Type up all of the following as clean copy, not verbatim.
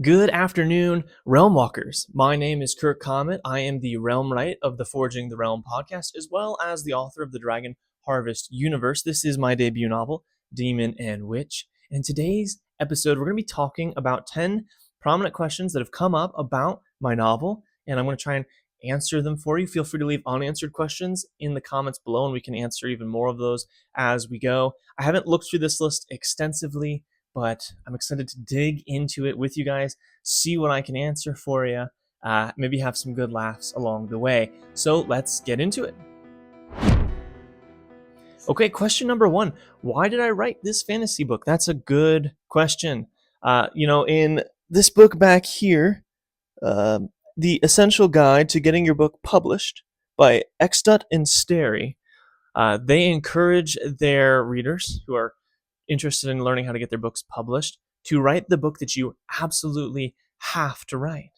Good afternoon, Realmwalkers. My name is Kirk Comet. I am the Realmwright of the Forging the Realm podcast, as well as the author of the Dragon Harvest universe. This is my debut novel, Demon and Witch. In today's episode, we're going to be talking about 10 prominent questions that have come up about my novel, and I'm going to try and answer them for you. Feel free to leave unanswered questions in the comments below, and we can answer even more of those as we go. I haven't looked through this list extensively, but I'm excited to dig into it with you guys, see what I can answer for you, maybe have some good laughs along the way. So let's get into it. Okay, question number 1. Why did I write this fantasy book? That's a good question. In this book back here, The Essential Guide to Getting Your Book Published by Extut and Sterry, they encourage their readers who are interested in learning how to get their books published to write the book that you absolutely have to write.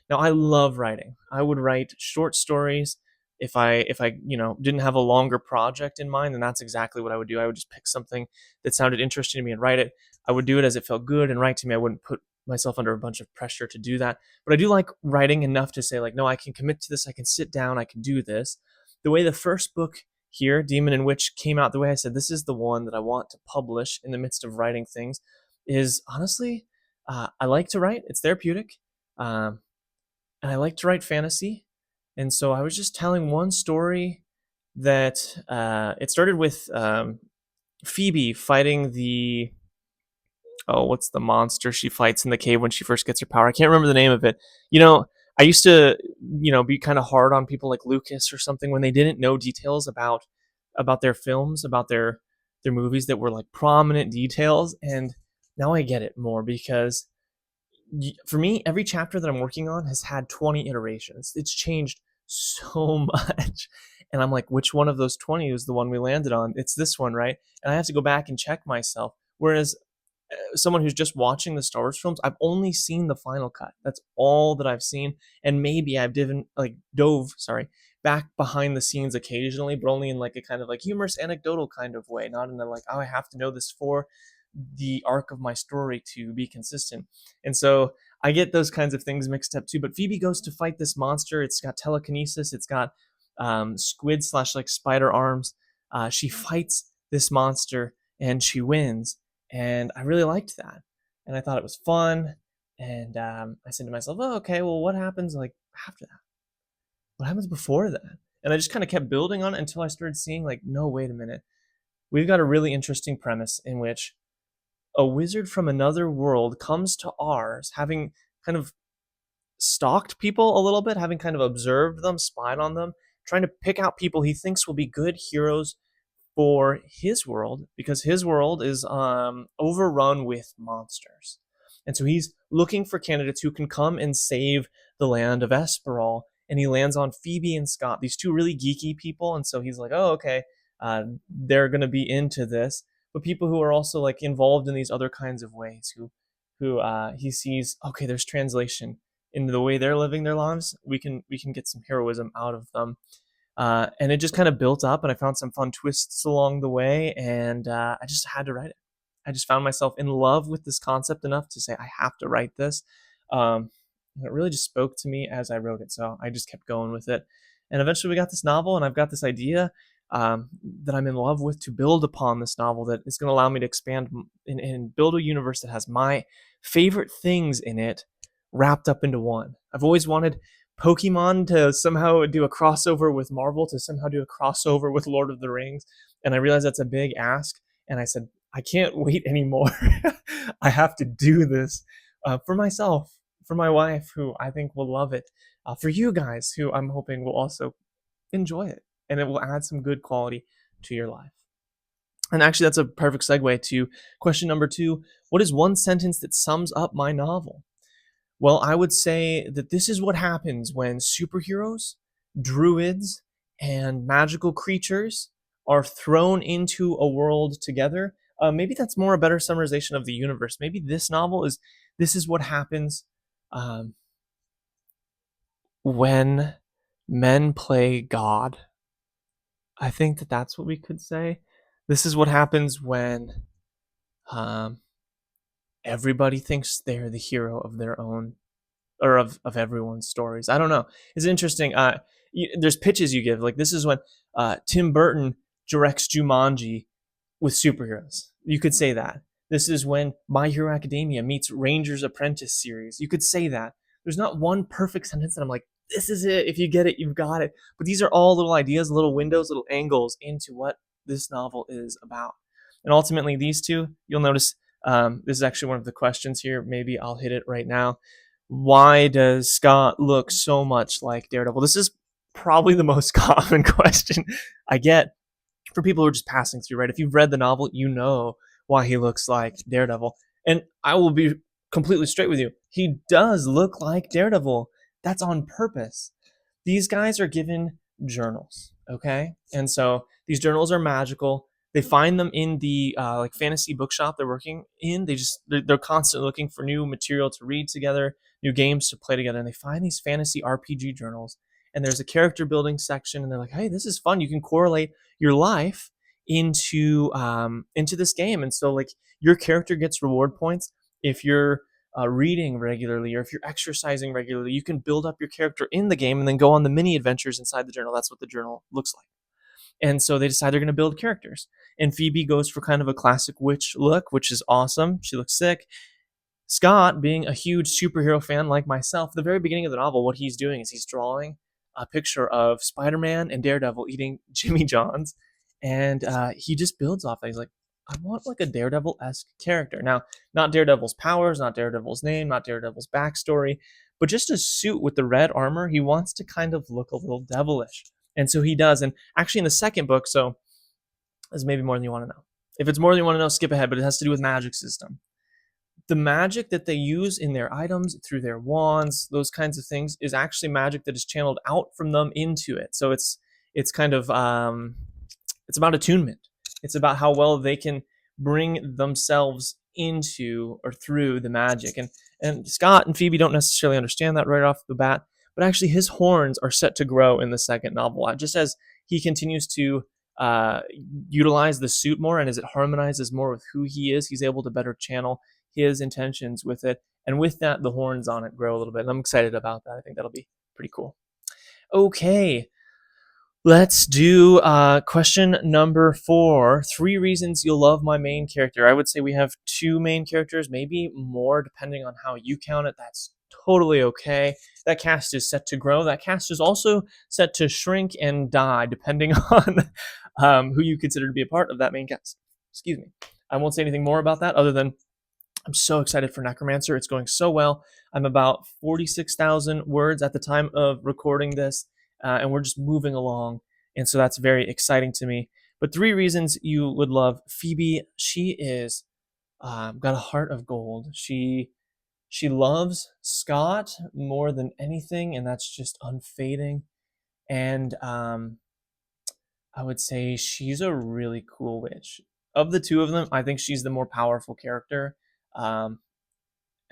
Now, I love writing. I would write short stories. If I didn't have a longer project in mind, then that's exactly what I would do. I would just pick something that sounded interesting to me and write it. I would do it as it felt good and right to me. I wouldn't put myself under a bunch of pressure to do that. But I do like writing enough to say, like, no, I can commit to this. I can sit down. I can do this. The way the first book here, Demon and Witch, came out, the way I said this is the one that I want to publish in the midst of writing things, is honestly, I like to write. It's therapeutic. And I like to write fantasy. And so I was just telling one story that it started with Phoebe fighting what's the monster she fights in the cave when she first gets her power? I can't remember the name of it. I used to, be kind of hard on people like Lucas or something when they didn't know details about their films, about their movies that were like prominent details. And now I get it more because for me, every chapter that I'm working on has had 20 iterations. It's changed so much. And I'm like, which one of those 20 is the one we landed on? It's this one, right? And I have to go back and check myself. Whereas someone who's just watching the Star Wars films, I've only seen the final cut. That's all that I've seen. And maybe I've dove back behind the scenes occasionally, but only in like a kind of like humorous, anecdotal kind of way, not in the like, oh, I have to know this for the arc of my story to be consistent. And so I get those kinds of things mixed up too. But Phoebe goes to fight this monster. It's got telekinesis. It's got squid slash like spider arms. She fights this monster and she wins. And I really liked that. And I thought it was fun. And I said to myself, oh, okay, well, what happens like after that? What happens before that? And I just kind of kept building on it until I started seeing like, no, wait a minute. We've got a really interesting premise in which a wizard from another world comes to ours, having kind of stalked people a little bit, having kind of observed them, spied on them, trying to pick out people he thinks will be good heroes for his world, because his world is overrun with monsters. And so he's looking for candidates who can come and save the land of Esperal. And he lands on Phoebe and Scott, these two really geeky people. And so he's like, oh, okay, they're going to be into this. But people who are also like involved in these other kinds of ways, who he sees, okay, there's translation in the way they're living their lives. We can get some heroism out of them. And it just kind of built up, and I found some fun twists along the way, and I just had to write it. I just found myself in love with this concept enough to say, I have to write this. And it really just spoke to me as I wrote it, so I just kept going with it. And eventually we got this novel, and I've got this idea that I'm in love with to build upon this novel that is going to allow me to expand and build a universe that has my favorite things in it wrapped up into one. I've always wanted Pokemon to somehow do a crossover with Marvel, to somehow do a crossover with Lord of the Rings. And I realized that's a big ask. And I said, I can't wait anymore. I have to do this for myself, for my wife, who I think will love it, for you guys, who I'm hoping will also enjoy it. And it will add some good quality to your life. And actually, that's a perfect segue to question number 2. What is one sentence that sums up my novel? Well, I would say that this is what happens when superheroes, druids, and magical creatures are thrown into a world together. Maybe that's more a better summarization of the universe. Maybe this is what happens when men play God. I think that that's what we could say. This is what happens when everybody thinks they're the hero of their own, or of everyone's stories. I don't know. It's interesting. There's pitches you give. Like, this is when Tim Burton directs Jumanji with superheroes. You could say that. This is when My Hero Academia meets Ranger's Apprentice series. You could say that. There's not one perfect sentence that I'm like, this is it. If you get it, you've got it. But these are all little ideas, little windows, little angles into what this novel is about. And ultimately, these two, you'll notice, this is actually one of the questions here. Maybe I'll hit it right now. Why does Scott look so much like Daredevil? This is probably the most common question I get for people who are just passing through, right? If you've read the novel, you know why he looks like Daredevil. And I will be completely straight with you. He does look like Daredevil. That's on purpose. These guys are given journals, okay? And so these journals are magical. They find them in the like fantasy bookshop they're working in. They're constantly looking for new material to read together, new games to play together, and they find these fantasy RPG journals. And there's a character building section, and they're like, "Hey, this is fun. You can correlate your life into this game." And so, like, your character gets reward points if you're reading regularly, or if you're exercising regularly. You can build up your character in the game and then go on the mini adventures inside the journal. That's what the journal looks like. And so they decide they're going to build characters. And Phoebe goes for kind of a classic witch look, which is awesome. She looks sick. Scott, being a huge superhero fan like myself, the very beginning of the novel, what he's doing is he's drawing a picture of Spider-Man and Daredevil eating Jimmy John's, and he just builds off that. He's like, I want like a Daredevil-esque character. Now, not Daredevil's powers, not Daredevil's name, not Daredevil's backstory, but just a suit with the red armor. He wants to kind of look a little devilish, and so he does. And actually, in the second book, so there's maybe more than you want to know. If it's more than you want to know, skip ahead. But it has to do with magic system. The magic that they use in their items, through their wands, those kinds of things, is actually magic that is channeled out from them into it. So it's kind of it's about attunement. It's about how well they can bring themselves into or through the magic. And Scott and Phoebe don't necessarily understand that right off the bat, but actually his horns are set to grow in the second novel, just as he continues to uh, utilize the suit more, and as it harmonizes more with who he is, he's able to better channel his intentions with it. And with that, the horns on it grow a little bit. And I'm excited about that. I think that'll be pretty cool. Okay, let's do question number 4. 3 reasons you'll love my main character. I would say we have 2 main characters, maybe more, depending on how you count it. That's totally okay. That cast is set to grow. That cast is also set to shrink and die, depending on who you consider to be a part of that main cast. Excuse me. I won't say anything more about that other than I'm so excited for Necromancer. It's going so well. I'm about 46,000 words at the time of recording this, and we're just moving along. And so that's very exciting to me. But 3 reasons you would love Phoebe. She is got a heart of gold. She loves Scott more than anything, and that's just unfading. And I would say she's a really cool witch. Of the 2 of them, I think she's the more powerful character. Um,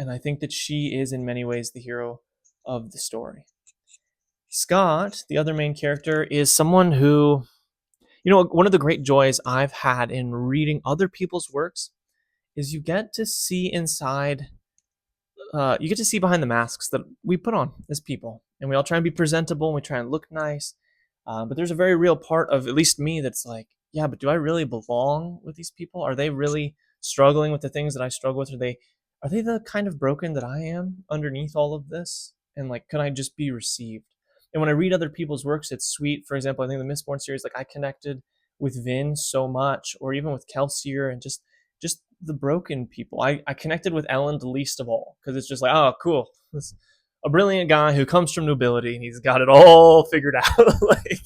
and I think that she is in many ways the hero of the story. Scott, the other main character, is someone who, one of the great joys I've had in reading other people's works is you get to see inside, you get to see behind the masks that we put on as people. And we all try and be presentable and we try and look nice. But there's a very real part of at least me that's like, yeah, but do I really belong with these people? Are they really struggling with the things that I struggle with? Are they the kind of broken that I am underneath all of this? And like, can I just be received? And when I read other people's works, it's sweet. For example, I think the Mistborn series, like I connected with Vin so much, or even with Kelsier, and just the broken people. I connected with Ellen the least of all, because it's just like, oh, cool. This a brilliant guy who comes from nobility and he's got it all figured out. Like,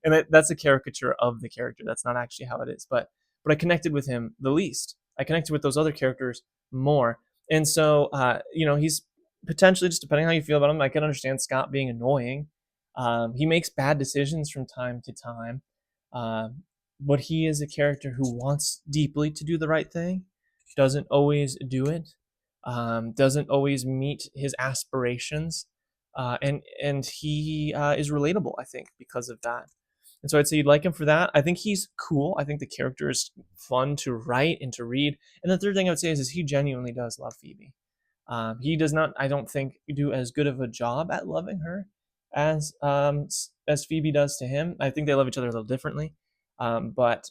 and that's a caricature of the character. That's not actually how it is. But I connected with him the least. I connected with those other characters more. And so, he's potentially, just depending on how you feel about him, I can understand Scott being annoying. He makes bad decisions from time to time. But he is a character who wants deeply to do the right thing, doesn't always do it, doesn't always meet his aspirations, and he is relatable, I think, because of that. And so I'd say you'd like him for that. I think he's cool. I think the character is fun to write and to read. And the third thing I would say is he genuinely does love Phoebe. He does not, I don't think, do as good of a job at loving her as Phoebe does to him. I think they love each other a little differently, but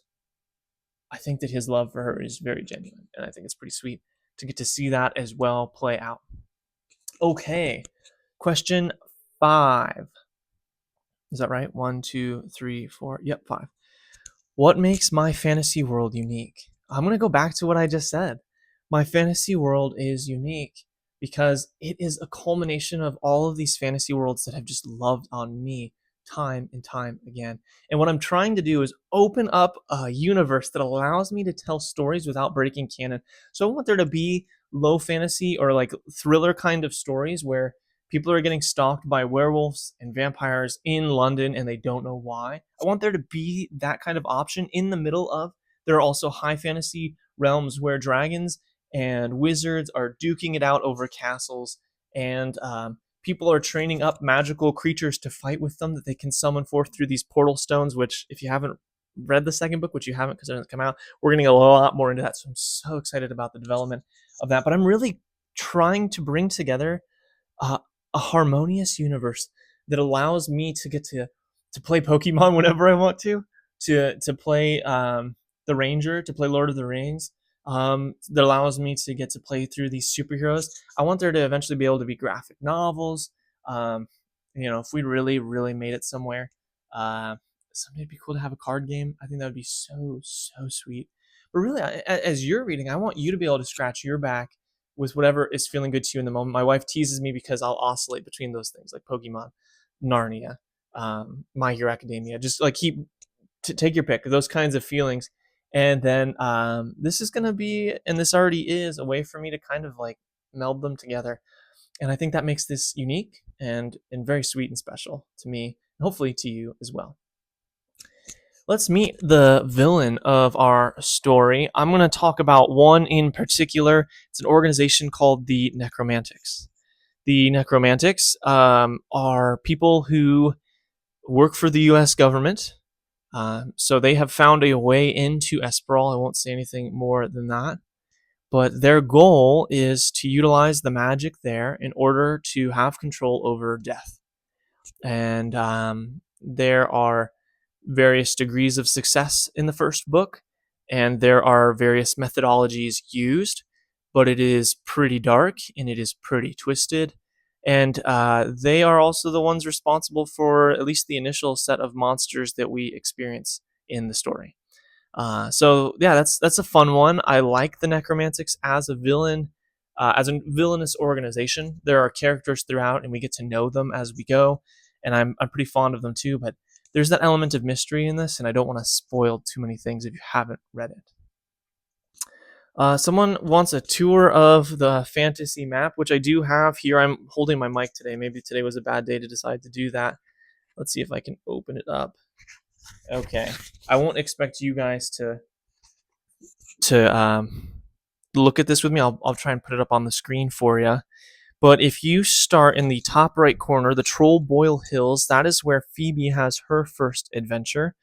I think that his love for her is very genuine, and I think it's pretty sweet to get to see that as well play out. Okay, question 5. Is that right? 1, 2, 3, 4. Yep, 5. What makes my fantasy world unique? I'm going to go back to what I just said. My fantasy world is unique because it is a culmination of all of these fantasy worlds that have just loved on me time and time again. And what I'm trying to do is open up a universe that allows me to tell stories without breaking canon. So I want there to be low fantasy or like thriller kind of stories where people are getting stalked by werewolves and vampires in London and they don't know why. I want there to be that kind of option in the middle of. There are also high fantasy realms where dragons and wizards are duking it out over castles, and people are training up magical creatures to fight with them that they can summon forth through these portal stones, which, if you haven't read the second book, which you haven't because it hasn't come out, we're going to get a lot more into that. So I'm so excited about the development of that. But I'm really trying to bring together uh, a harmonious universe that allows me to get to play Pokemon whenever I want to play the Ranger, to play Lord of the Rings. That allows me to get to play through these superheroes. I want there to eventually be able to be graphic novels. Um, if we really, really made it somewhere, someday it'd be cool to have a card game. I think that would be so, so sweet. But really, as you're reading, I want you to be able to scratch your back with whatever is feeling good to you in the moment. My wife teases me because I'll oscillate between those things like Pokemon, Narnia, My Hero Academia. Just like take your pick, those kinds of feelings. And then this is going to be, and this already is, a way for me to kind of like meld them together. And I think that makes this unique and very sweet and special to me, and hopefully to you as well. Let's meet the villain of our story. I'm going to talk about one in particular. It's an organization called the Necromantics. The Necromantics are people who work for the U.S. government. So they have found a way into Esperal. I won't say anything more than that. But their goal is to utilize the magic there in order to have control over death. And there are various degrees of success in the first book, and there are various methodologies used, but it is pretty dark and it is pretty twisted. And they are also the ones responsible for at least the initial set of monsters that we experience in the story. So yeah, that's a fun one. I like the Necromantics as a villain, as a villainous organization. There are characters throughout, and we get to know them as we go, and I'm pretty fond of them too. But there's that element of mystery in this, and I don't want to spoil too many things if you haven't read it. Someone wants a tour of the fantasy map, which I do have here. I'm holding my mic today. Maybe today was a bad day to decide to do that. Let's see if I can open it up. Okay. I won't expect you guys to look at this with me. I'll try and put it up on the screen for you. But if you start in the top right corner, the Troll Boil Hills, that is where Phoebe has her first adventure.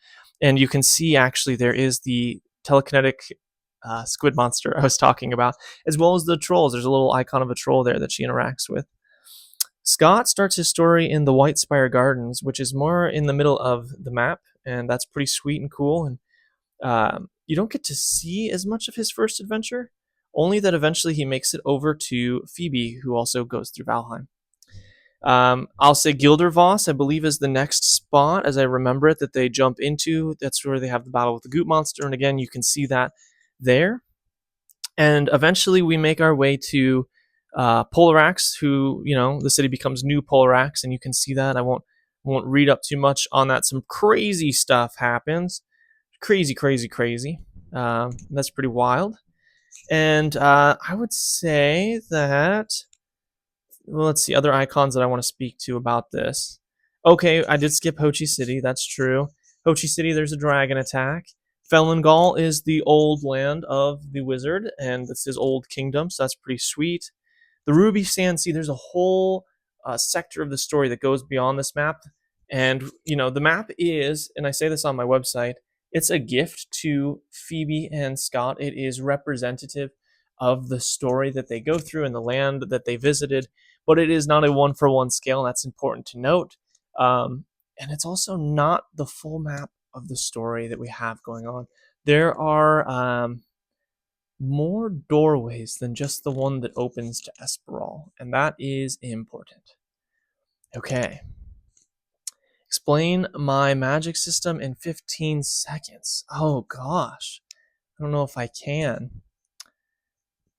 And you can see actually there is the telekinetic squid monster I was talking about, as well as the trolls. There's a little icon of a troll there that she interacts with. Scott starts his story in the White Spire Gardens, which is more in the middle of the map, and that's pretty sweet and cool. And you don't get to see as much of his first adventure, only that eventually he makes it over to Phoebe, who also goes through Valheim. I'll say Gildervoss, I believe, is the next spot, as I remember it, that they jump into. That's where they have the battle with the Goot Monster, and again, you can see that there. And eventually we make our way to Polarax, who, the city becomes New Polarax, and you can see that. I won't read up too much on that. Some crazy stuff happens. Crazy. That's pretty wild. And I would say that, well, let's see, other icons that I want to speak to about this. Okay, I did skip Ho Chi City. That's true. Ho Chi City, there's a dragon attack. Felangall is the old land of the wizard, and it's his old kingdom, so that's pretty sweet. The Ruby Sand Sea, there's a whole sector of the story that goes beyond this map And the map is, and I say this on my website, it's a gift to Phoebe and Scott. It is representative of the story that they go through and the land that they visited, but it is not a one-for-one scale, and that's important to note. And it's also not the full map of the story that we have going on. There are more doorways than just the one that opens to Esperal, and that is important. Okay. Explain my magic system in 15 seconds. Oh gosh. I don't know if I can.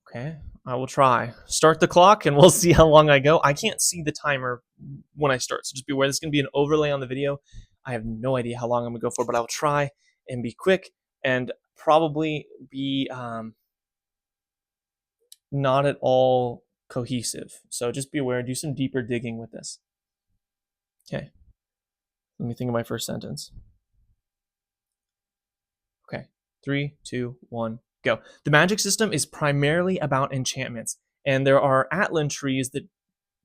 Okay, I will try. Start the clock and we'll see how long I go. I can't see the timer when I start, so just be aware this is going to be an overlay on the video. I have no idea how long I'm going to go for, but I will try and be quick and probably be not at all cohesive. So just be aware, do some deeper digging with this. Okay, let me think of my first sentence. Okay, 3, 2, 1, go. The magic system is primarily about enchantments, and there are Atlan trees that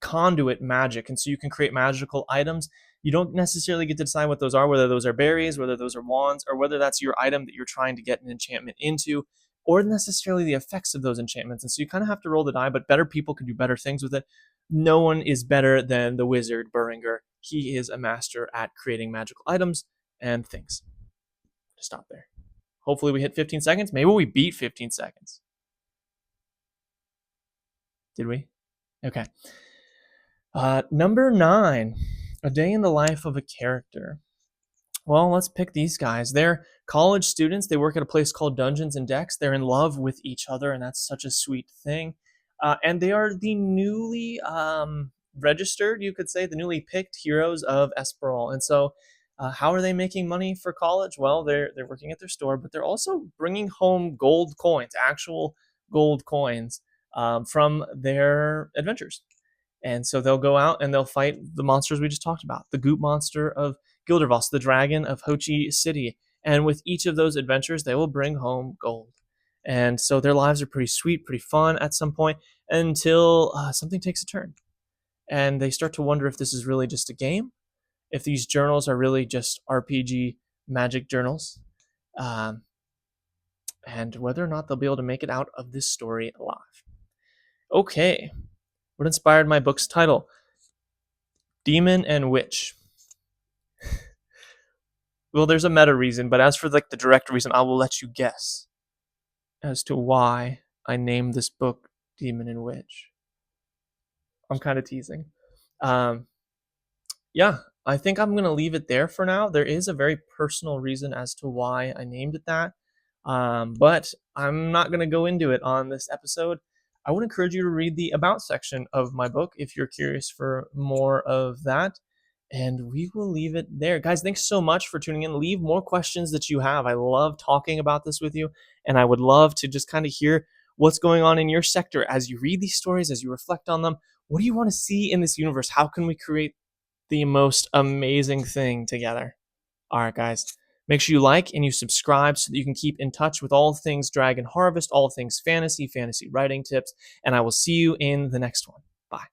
conduit magic, and so you can create magical items. You don't necessarily get to decide what those are, whether those are berries, whether those are wands, or whether that's your item that you're trying to get an enchantment into, or necessarily the effects of those enchantments. And so you kind of have to roll the die, but better people can do better things with it. No one is better than the wizard Beringer. He is a master at creating magical items and things. Stop there. Hopefully we hit 15 seconds. Maybe we beat 15 seconds. Did we? Okay. Number 9, a day in the life of a character. Well, let's pick these guys. They're college students. They work at a place called Dungeons and Decks. They're in love with each other, and that's such a sweet thing. And they are the newly registered, you could say, the newly picked heroes of Esperal. And so how are they making money for college? Well, they're working at their store, but they're also bringing home gold coins, actual gold coins from their adventures. And so they'll go out and they'll fight the monsters we just talked about, the goop monster of Gildervoss, the dragon of Hochi City. And with each of those adventures, they will bring home gold. And so their lives are pretty sweet, pretty fun at some point until something takes a turn. And they start to wonder if this is really just a game, if these journals are really just RPG magic journals, and whether or not they'll be able to make it out of this story alive. Okay. What inspired my book's title? Demon and Witch. Well, there's a meta reason, but as for the direct reason, I will let you guess as to why I named this book Demon and Witch. I'm kind of teasing. Yeah, I think I'm going to leave it there for now. There is a very personal reason as to why I named it that, but I'm not going to go into it on this episode. I would encourage you to read the About section of my book if you're curious for more of that. And we will leave it there. Guys, thanks so much for tuning in. Leave more questions that you have. I love talking about this with you, and I would love to just kind of hear what's going on in your sector as you read these stories, as you reflect on them. What do you want to see in this universe? How can we create the most amazing thing together? All right, guys. Make sure you like and you subscribe so that you can keep in touch with all things Dragon Harvest, all things fantasy writing tips, and I will see you in the next one. Bye.